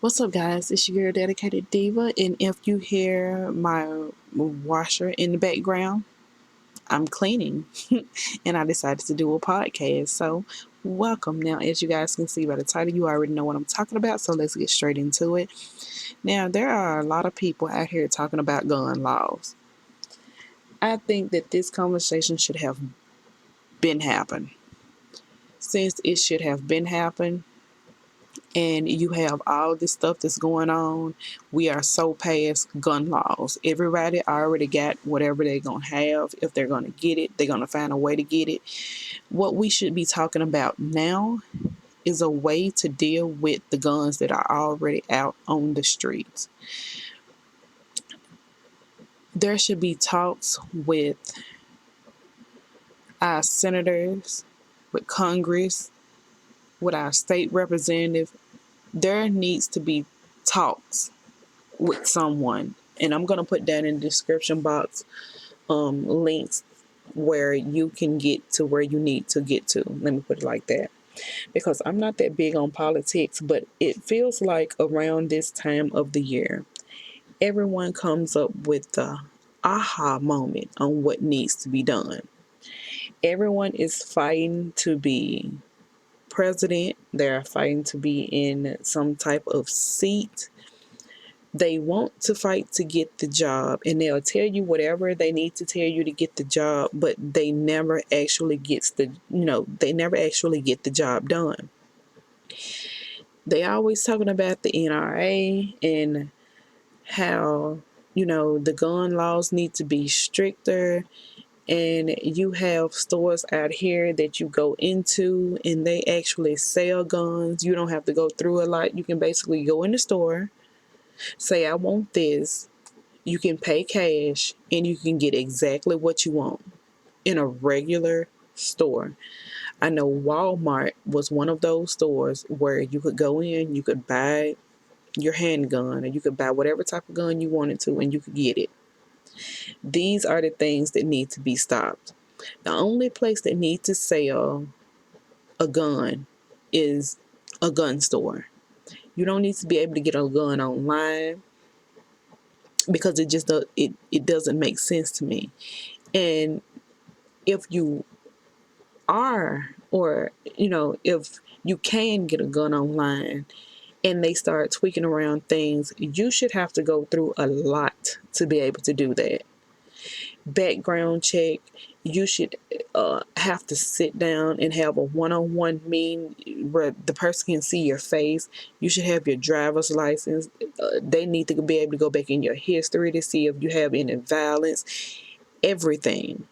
What's up, guys? It's your girl, Dedicated Diva, and if you hear my washer in the background, I'm cleaning, and I decided to do a podcast. So, welcome. Now, as you guys can see by the title, you already know what I'm talking about. So, let's get straight into it. Now, there are a lot of people out here talking about gun laws. I think that this conversation should have been happened. Since it should have been happened, and you have all this stuff that's going on. We are so past gun laws. Everybody already got whatever they're going to have. If they're going to get it, they're going to find a way to get it. What we should be talking about now is a way to deal with the guns that are already out on the streets. There should be talks with our senators, with Congress, with our state representative. There needs to be talks with someone, and I'm going to put that in the description box, links where you can get to where you need to get to. Let me put it like that, because I'm not that big on politics, but it feels like around this time of the year everyone comes up with the aha moment on what needs to be done. Everyone is fighting to be president. They're fighting to be in some type of seat. They want to fight to get the job, and they'll tell you whatever they need to tell you to get the job, but they never actually they never actually get the job done. They always talking about the NRA and how, the gun laws need to be stricter, and you have stores out here that you go into and they actually sell guns. You don't have to go through a lot. You can basically go in the store, say, I want this. You can pay cash and you can get exactly what you want in a regular store. I know Walmart was one of those stores where you could go in, you could buy your handgun, or you could buy whatever type of gun you wanted to, and you could get it. These are the things that need to be stopped. The only place that needs to sell a gun is a gun store. You don't need to be able to get a gun online, because it doesn't make sense to me. And if you are, or if you can get a gun online and they start tweaking around things, you should have to go through a lot to be able to do that. Background check. You should have to sit down and have a one-on-one meeting where the person can see your face. You should have your driver's license. They need to be able to go back in your history to see if you have any violence, everything.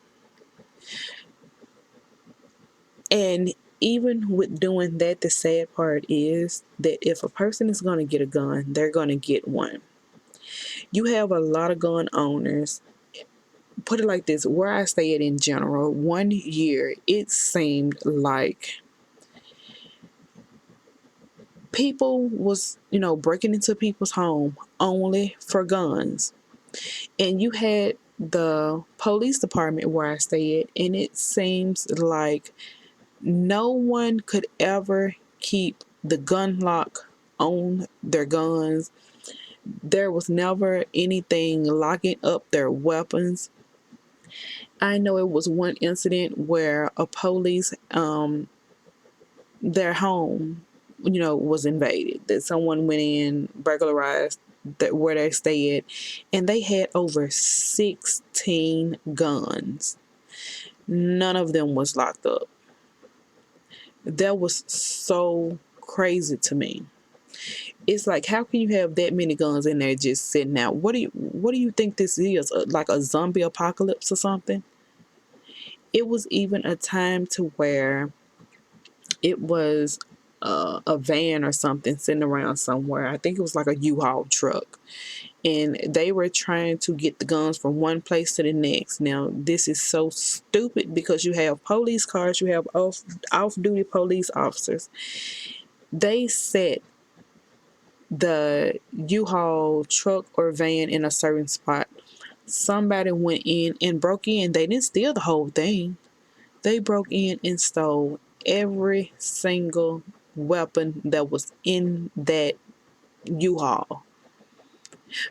And even with doing that, the sad part is that if a person is going to get a gun, they're going to get one. You have a lot of gun owners. Put it like this, where I stay at in general, one year it seemed like people was, breaking into people's home only for guns. And you had the police department where I stay at, and it seems like no one could ever keep the gun lock on their guns. There was never anything locking up their weapons. I know it was one incident where a police, their home, was invaded. That someone went in, burglarized where they stayed, and they had over 16 guns. None of them was locked up. That was so crazy to me. It's like, how can you have that many guns in there just sitting out? What do you think this is? Like a zombie apocalypse or something? It was even a time to where it was a van or something sitting around somewhere. I think it was like a U-Haul truck. And they were trying to get the guns from one place to the next. Now, this is so stupid, because you have police cars, you have off-duty police officers. They set the U-Haul truck or van in a certain spot. Somebody went in and broke in. They didn't steal the whole thing. They broke in and stole every single weapon that was in that U-Haul.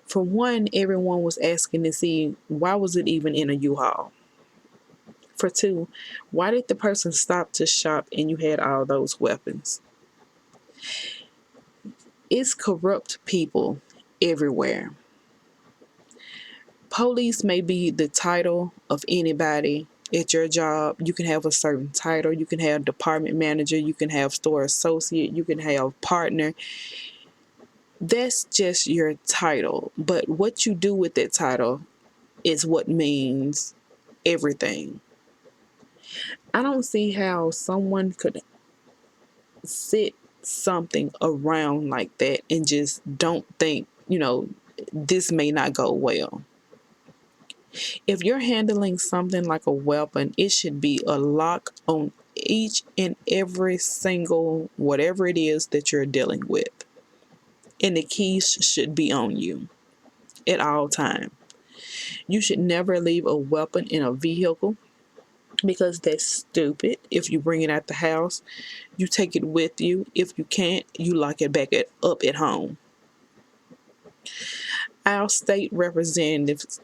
For one, everyone was asking to see why was it even in a U-Haul. For two, why did the person stop to shop and you had all those weapons? It's corrupt people everywhere. Police may be the title of anybody at your job. You can have a certain title. You can have department manager. You can have store associate. You can have partner. That's just your title. But what you do with that title is what means everything. I don't see how someone could sit something around like that and just don't think, this may not go well. If you're handling something like a weapon, it should be a lock on each and every single whatever it is that you're dealing with. And the keys should be on you at all times. You should never leave a weapon in a vehicle because that's stupid. If you bring it out the house, you take it with you. If you can't, you lock it back up at home. Our state representatives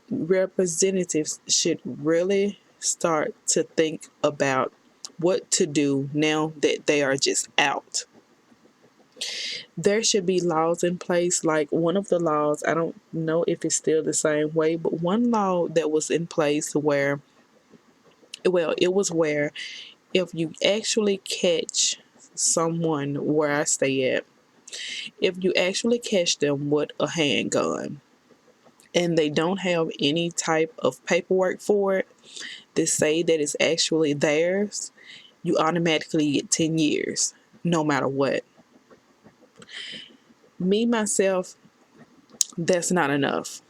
should really start to think about what to do now that they are just out. There should be laws in place, like one of the laws, I don't know if it's still the same way, but one law that was in place where, well, it was where if you actually catch someone where I stay at, if you actually catch them with a handgun and they don't have any type of paperwork for it to say that it's actually theirs, you automatically get 10 years, no matter what. Me, myself, that's not enough.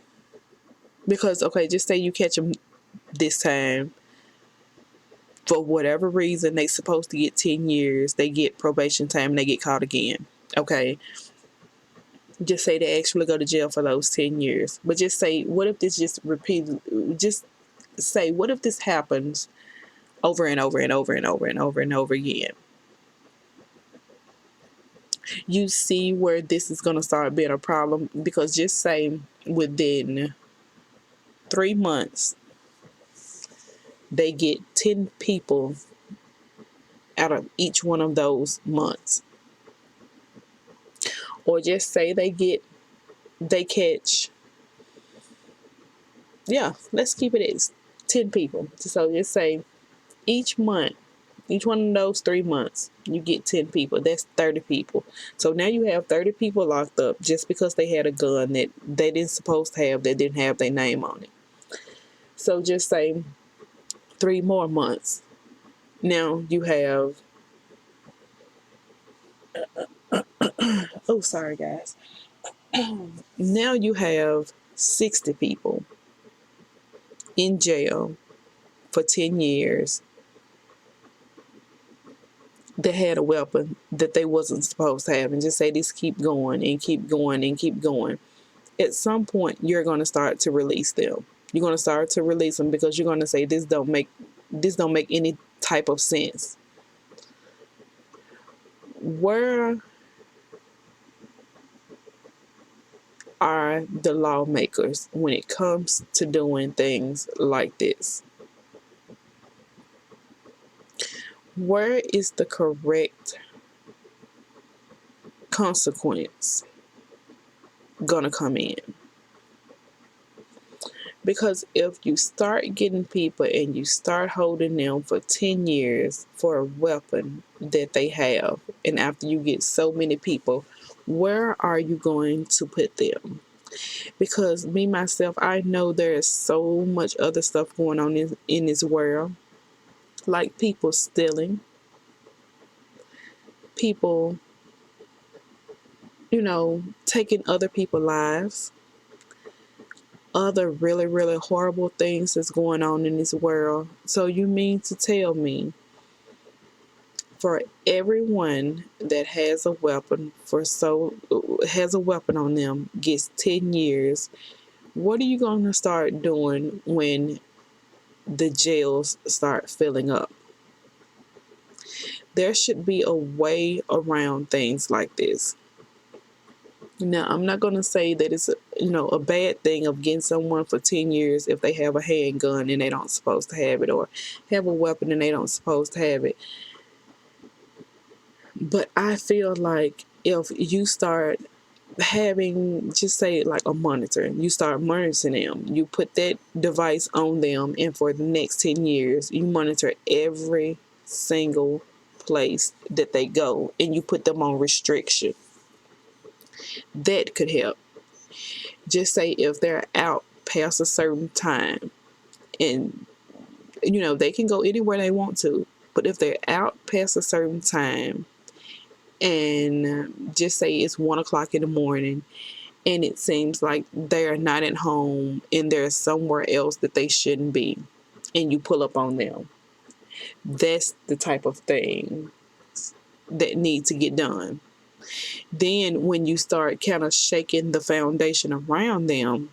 Because, okay, just say you catch them this time. For whatever reason, they supposed to get 10 years. They get probation time and they get caught again. Okay. Just say they actually go to jail for those 10 years. But just say, what if this just repeated? Just say, what if this happens over and over and over and over and over and over again? You see where this is going to start being a problem, because just say within 3 months, they get 10 people out of each one of those months. Or just say they catch, yeah, let's keep it as 10 people. So just say each month, each one of those 3 months, you get 10 people. That's 30 people. So now you have 30 people locked up just because they had a gun that they didn't supposed to have, that didn't have their name on it. So just say 3 more months. Now you have, oh, sorry guys. Now you have 60 people in jail for 10 years that had a weapon that they wasn't supposed to have, and just say this keep going and keep going and keep going. At some point, you're going to start to release them. You're going to start to release them because you're going to say this don't make any type of sense. Where are the lawmakers when it comes to doing things like this? Where is the correct consequence gonna come in? Because if you start getting people and you start holding them for 10 years for a weapon that they have, and after you get so many people, where are you going to put them? Because me, myself, I know there is so much other stuff going on in this world, like people stealing, people, taking other people's lives, other really, really horrible things that's going on in this world. So you mean to tell me for everyone that has a weapon on them gets 10 years, what are you going to start doing when the jails start filling up? There should be a way around things like this. Now, I'm not going to say that it's a bad thing of getting someone for 10 years if they have a handgun and they don't supposed to have it, or have a weapon and they don't supposed to have it. But I feel like if you start having, just say like a monitor, you start monitoring them, you put that device on them, and for the next 10 years you monitor every single place that they go, and you put them on restriction, that could help. Just say if they're out past a certain time, and they can go anywhere they want to, but if they're out past a certain time, and just say it's 1 o'clock in the morning, and it seems like they're not at home and they're somewhere else that they shouldn't be, and you pull up on them, that's the type of thing that need to get done. Then when you start kind of shaking the foundation around them,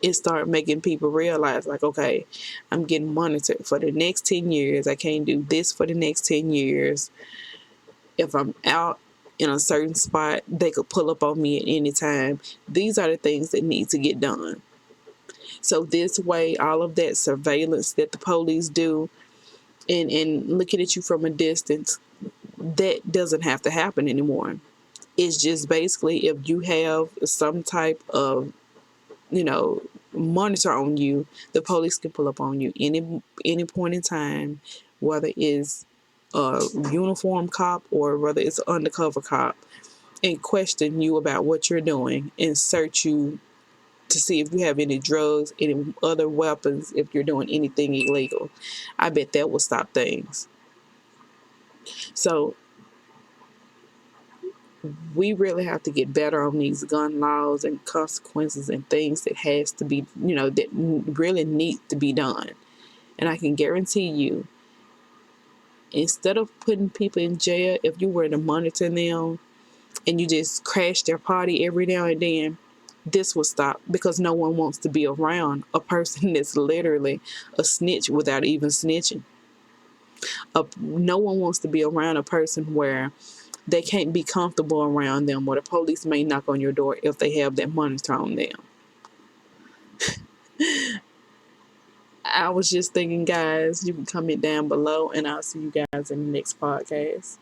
it start making people realize, like, okay, I'm getting monitored for the next 10 years. I can't do this for the next 10 years. If I'm out in a certain spot, they could pull up on me at any time. These are the things that need to get done. So this way, all of that surveillance that the police do, and looking at you from a distance, that doesn't have to happen anymore. It's just basically, if you have some type of, monitor on you, the police can pull up on you any point in time, whether it's a uniform cop or whether it's an undercover cop, and question you about what you're doing and search you to see if you have any drugs, any other weapons, if you're doing anything illegal. I bet that will stop things. So we really have to get better on these gun laws and consequences and things that has to be, that really need to be done. And I can guarantee you, instead of putting people in jail, if you were to monitor them and you just crash their party every now and then, this will stop, because no one wants to be around a person that's literally a snitch without even snitching. No one wants to be around a person where they can't be comfortable around them, or the police may knock on your door if they have that monitor on them. I was just thinking, guys, you can comment down below, and I'll see you guys in the next podcast.